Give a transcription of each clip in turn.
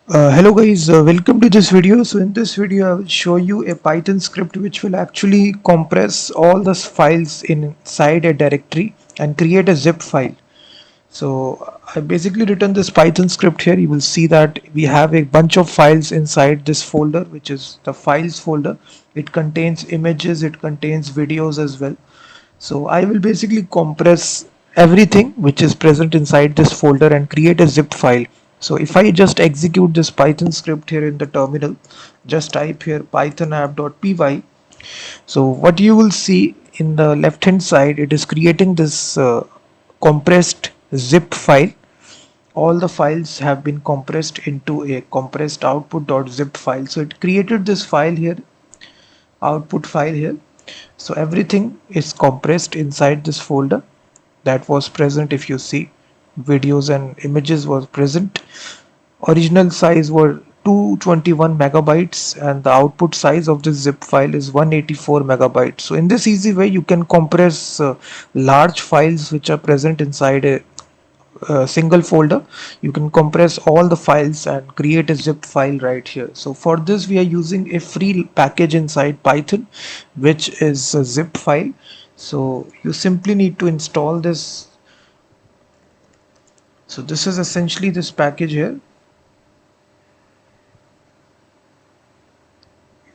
Hello guys, welcome to this video. So in this video I will show you a Python script which will actually compress all the files inside a directory and create a zip file. So I basically written this Python script here. You will see that we have a bunch of files inside this folder, which is the files folder. It contains images, it contains videos as well. So I will basically compress everything which is present inside this folder and create a zip file. So if I just execute this Python script here in the terminal, just type here python app.py. So what you will see in the left hand side, it is creating this compressed zip file. All the files have been compressed into a compressed output.zip file. So it created this file here, output file here. So everything is compressed inside this folder that was present. If you see, videos and images was present. Original size were 221 megabytes and the output size of this zip file is 184 megabytes. So in this easy way you can compress large files which are present inside a single folder. You can compress all the files and create a zip file right here. So for this we are using a free package inside Python which is a zip file. So you simply need to install this. So this is essentially this package here.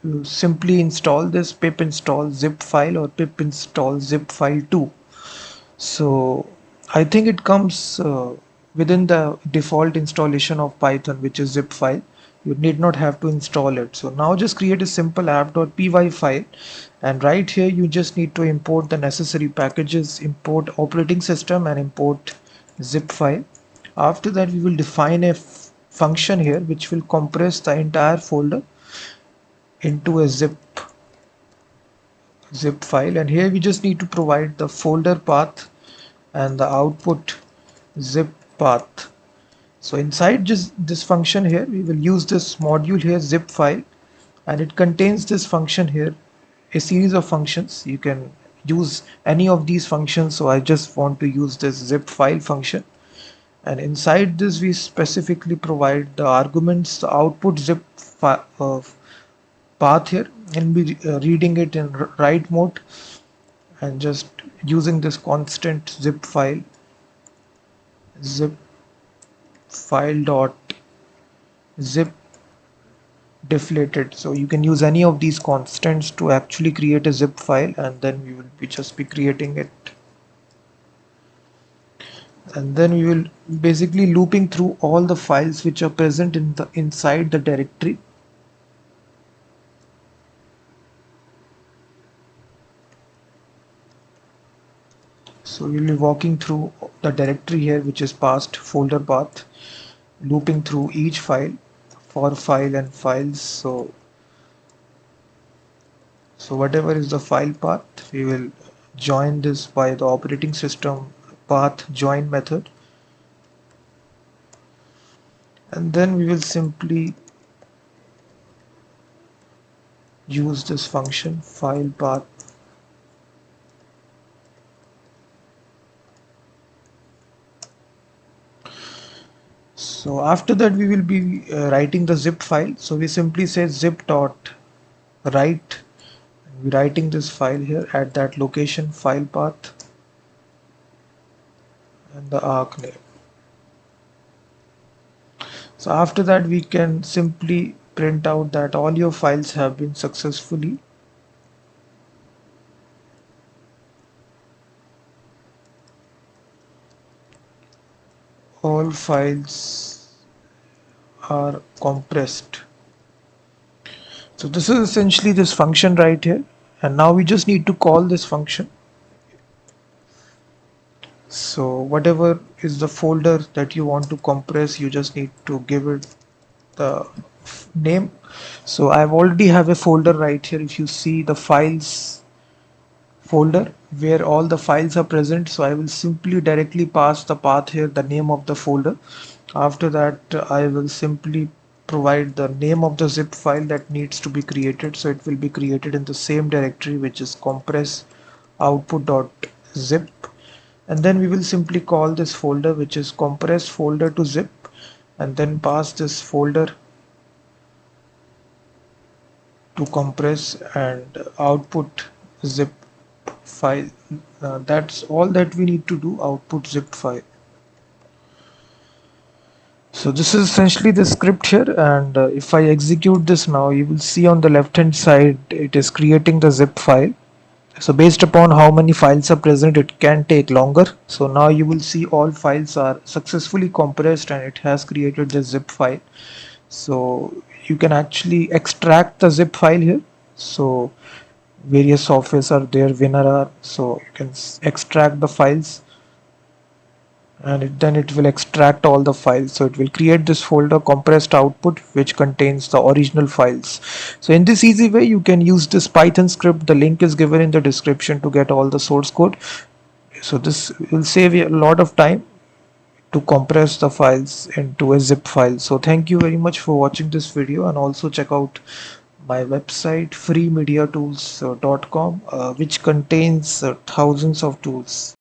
You simply install this pip install zip file or pip install zip file 2. So I think it comes within the default installation of Python, which is zip file. You need not have to install it. So now just create a simple app.py file, and right here you just need to import the necessary packages, import operating system and import zip file. After that we will define a function here which will compress the entire folder into a zip file, and here we just need to provide the folder path and the output zip path. So inside just this function here we will use this module here, zip file, and it contains this function here, a series of functions. You can use any of these functions, so I just want to use this zip file function, and inside this we specifically provide the arguments, the output zip path here, and be reading it in write mode and just using this constant zip file dot zip deflated. So you can use any of these constants to actually create a zip file, and then we will be just be creating it, and then we will basically looping through all the files which are present in the inside the directory. So we'll be walking through the directory here which is passed folder path, looping through each file for file and files. So whatever is the file path, we will join this by the operating system path join method, and then we will simply use this function file path. So after that we will be writing the zip file. So we simply say zip dot write, we're writing this file here at that location, file path and the arc name. So after that we can simply print out that all your files have been successfully all files are compressed. So this is essentially this function right here, and now we just need to call this function. So whatever is the folder that you want to compress, you just need to give it the name. So I've already have a folder right here. If you see the files folder where all the files are present, so I will simply directly pass the path here, the name of the folder. After that I will simply provide the name of the zip file that needs to be created. So it will be created in the same directory, which is compress output.zip, and then we will simply call this folder, which is compress folder to zip, and then pass this folder to compress and output zip file. That's all that we need to do, output zip file. So this is essentially the script here, and if I execute this now, you will see on the left hand side it is creating the zip file. So based upon how many files are present, it can take longer. So now you will see all files are successfully compressed and it has created the zip file. So you can actually extract the zip file here. So various softwares are there, WinRAR, so you can extract the files, and then it will extract all the files. So it will create this folder compressed output which contains the original files. So in this easy way you can use this Python script. The link is given in the description to get all the source code. So this will save you a lot of time to compress the files into a zip file. So thank you very much for watching this video, and also check out my website freemediatools.com, which contains thousands of tools.